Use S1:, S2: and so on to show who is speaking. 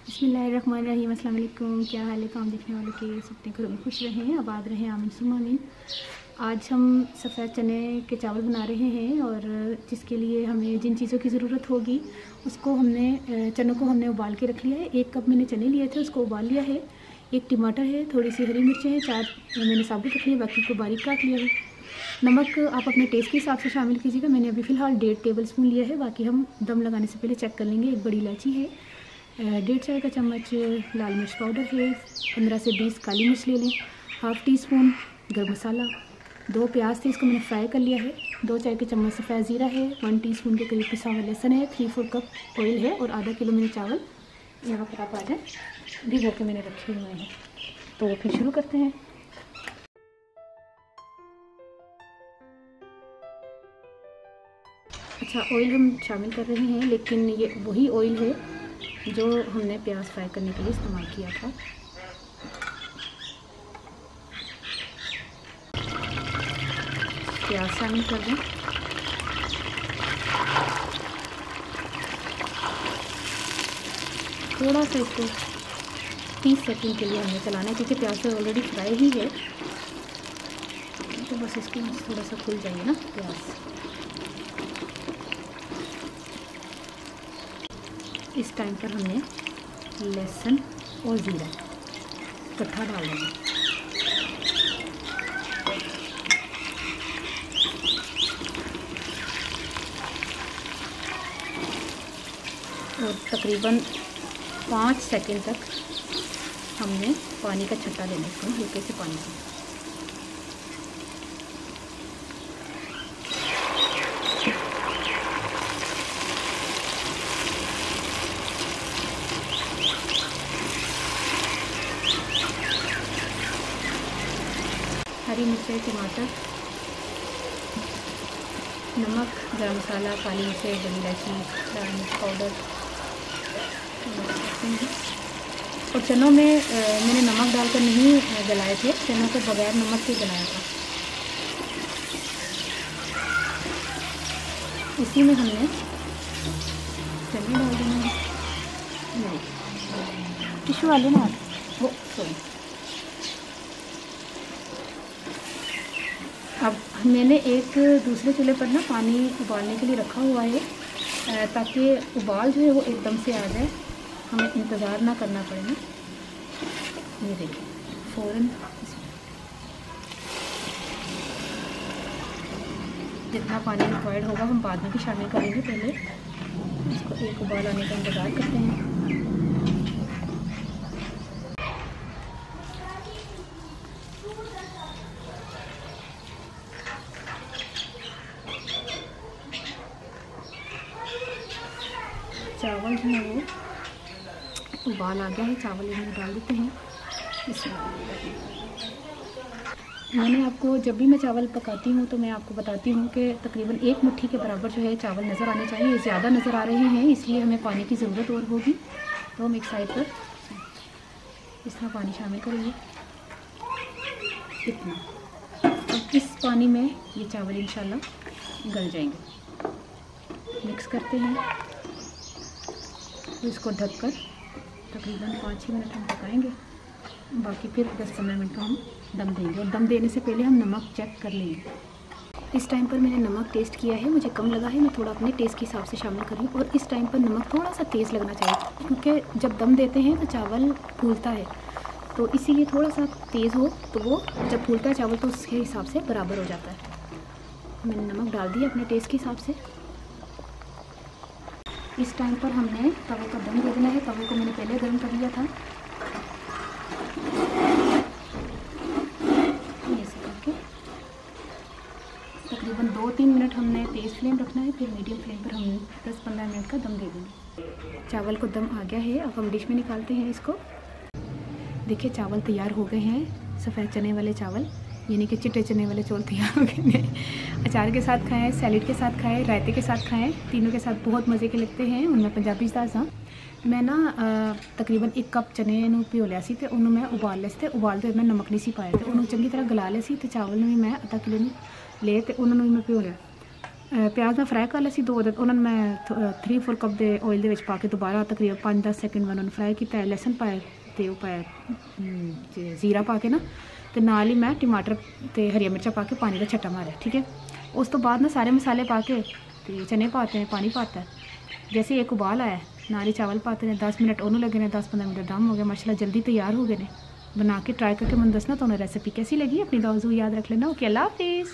S1: बिस्मिल्लाहिर्रहमानिर्रहीम। अस्सलाम वालेकुम। क्या हाल है काम देखने वालों के? सबके घरों में खुश रहें, आबाद रहें, आमीन सुम्मा आमीन। आज हम सफ़ेद चने के चावल बना रहे हैं और जिसके लिए हमें जिन चीज़ों की ज़रूरत होगी उसको चनों को हमने उबाल के रख लिया है। 1 कप मैंने चने लिए थे, उसको उबाल लिया है। 1 टमाटर है, थोड़ी सी हरी मिर्चें हैं, 4 मैंने साबुत रख लिया, बाकी को बारीक काट लिया है। नमक आप अपने टेस्ट के हिसाब से शामिल कीजिएगा। मैंने अभी फ़िलहाल 1.5 टेबल स्पून लिया है, बाकी हम दम लगाने से पहले चेक कर लेंगे। 1 बड़ी इलायची है, 1.5 चाय का चम्मच लाल मिर्च पाउडर है, 15 से 20 काली मिर्च ले लें, ½ टी स्पून गर्म मसाला, 2 प्याज थे, इसको मैंने फ्राई कर लिया है, 2 चाय के चम्मच सफ़ेद ज़ीरा है, 1 टीस्पून के करीब पिसा हुआ लहसुन है, 3/4 कप ऑयल है और आधा किलो मैंने चावल यहाँ पर आप आ जाए भिगो के मैंने रखे हुए हैं। तो फिर शुरू करते हैं। अच्छा, ऑयल हम शामिल कर रहे हैं, लेकिन ये वही ऑयल है जो हमने प्याज फ्राई करने के लिए इस्तेमाल किया था। प्याज शामिल कर दें। थोड़ा सा इसको 30 सेकंड के लिए हमें चलाना है, क्योंकि प्याज तो ऑलरेडी फ्राई ही है, तो बस इसको थोड़ा सा खुल जाएगा ना प्याज। इस टाइम पर हमने लहसुन और ज़ीरा इकट्ठा डाल देंगे। और तकरीबन 5 सेकंड तक हमने पानी का छट्टा देना है इसको, हल्के से पानी से। हरी मिर्च, टमाटर, नमक, गरम मसाला, काली मिर्च, बड़ी इलायची, लाल मिर्च पाउडर और चनों में मैंने नमक डालकर नहीं गलाए थे, चनों को बगैर नमक के गलाया था। इसी में हमने चने डाल देना है। नहीं, टिश्यू वाले ना वो सॉरी। अब मैंने एक दूसरे चूल्हे पर ना पानी उबालने के लिए रखा हुआ है, ताकि उबाल जो है वो एकदम से आ जाए, हमें इंतज़ार ना करना पड़े ना। ये देखिए फ़ौरन जितना पानी रिक्वायर्ड होगा हम बाद में भी शामिल करेंगे। पहले इसको एक उबाल आने का इंतज़ार करते हैं। चावल जो है वो उबाल आ गया है, चावल इसमें डाल देते हैं। मैंने आपको जब भी मैं चावल पकाती हूँ तो मैं आपको बताती हूँ कि तकरीबन 1 मुट्ठी के बराबर जो है चावल नज़र आने चाहिए। ज़्यादा नज़र आ रहे हैं, इसलिए हमें पानी की ज़रूरत और होगी, तो हम एक साइड पर इस तरह पानी शामिल करेंगे, इतना। अब इस पानी में ये चावल इंशाल्लाह गल जाएंगे। मिक्स करते हैं, तो इसको ढककर तकरीबन 5-6 मिनट हम पकाएंगे, बाकी फिर 10-15 मिनट का हम दम देंगे। और दम देने से पहले हम नमक चेक कर लेंगे। इस टाइम पर मैंने नमक टेस्ट किया है, मुझे कम लगा है, मैं थोड़ा अपने टेस्ट के हिसाब से शामिल कर रही हूँ। और इस टाइम पर नमक थोड़ा सा तेज़ लगना चाहिए, क्योंकि जब दम देते हैं तो चावल फूलता है, तो इसीलिए थोड़ा सा तेज़ हो तो वो जब फूलता है चावल तो उसके हिसाब से बराबर हो जाता है। मैंने नमक डाल दिया अपने टेस्ट के हिसाब से। इस टाइम पर हमने तवे को दम दे देना है। तवे को मैंने पहले गर्म कर लिया था, ऐसे करके तकरीबन 2-3 मिनट हमने तेज़ फ्लेम रखना है, फिर मीडियम फ्लेम पर हम 10-15 मिनट का दम दे देंगे। चावल को दम आ गया है, अब हम डिश में निकालते हैं इसको। देखिए चावल तैयार हो गए हैं, सफ़ेद चने वाले चावल, यानी कि चिट्टे चने वाले चौल तैयार हो गए हैं। अचार के साथ खाएं, सैलेड के साथ खाएं, रायते के साथ खाएं, तीनों के साथ बहुत मज़े के लगते हैं। उनमें पंजाबी दाल मैं ना तकरीबन 1 कप चने भिओ लिया सी ते उन्होंने मैं उबाल लिया थे। उबालते मैं नमक नहीं पाया, तो उन्होंने चंगी तरह गला लिया सी। चावल भी मैं आधा किलो ले तो उन्होंने मैं भिओ लिया, ਪਿਆਜ਼ ਮੈਂ ਫਰਾਈ ਕਰ ਲਿਆ ਸੀ 2 ਉਹਨਾਂ ਨੂੰ ਮੈਂ 3-4 ਕੱਪ ਦੇ ਆਇਲ ਦੇ ਵਿੱਚ ਪਾ ਕੇ ਦੁਬਾਰਾ ਤਕਰੀਬਨ 5-10 ਸੈਕਿੰਡ ਮੈਂ ਉਹਨਾਂ ਨੂੰ ਫਰਾਈ ਕੀਤਾ। ਲਸਣ ਪਾਇਆ ਤੇ ਉਹ ਪਾਇਆ ਜ਼ੀਰਾ ਪਾ ਕੇ ਨਾ, ਤੇ ਨਾਲ ਹੀ ਮੈਂ ਟਮਾਟਰ ਤੇ ਹਰੀਆਂ ਮਿਰਚਾਂ ਪਾ ਕੇ ਪਾਣੀ ਦਾ ਛੱਟਾ ਮਾਰਿਆ। ठीक है, उस तो बाद ना सारे मसाले पा के तो चने पाते हैं, पानी पाता है। जैसे एक उबाल आया नाली चावल पाते हैं, 10 मिनट उन्होंने लगे ने, 10-15 मिनट दम हो गया। माशाल्लाह जल्दी तैयार हो गए ने। बना के ट्राई करके मैंने दसना तो रेसिपी कैसी लगी। अपनी दुआ याद रख लेना। ओके, अल्लाह हाफिज़।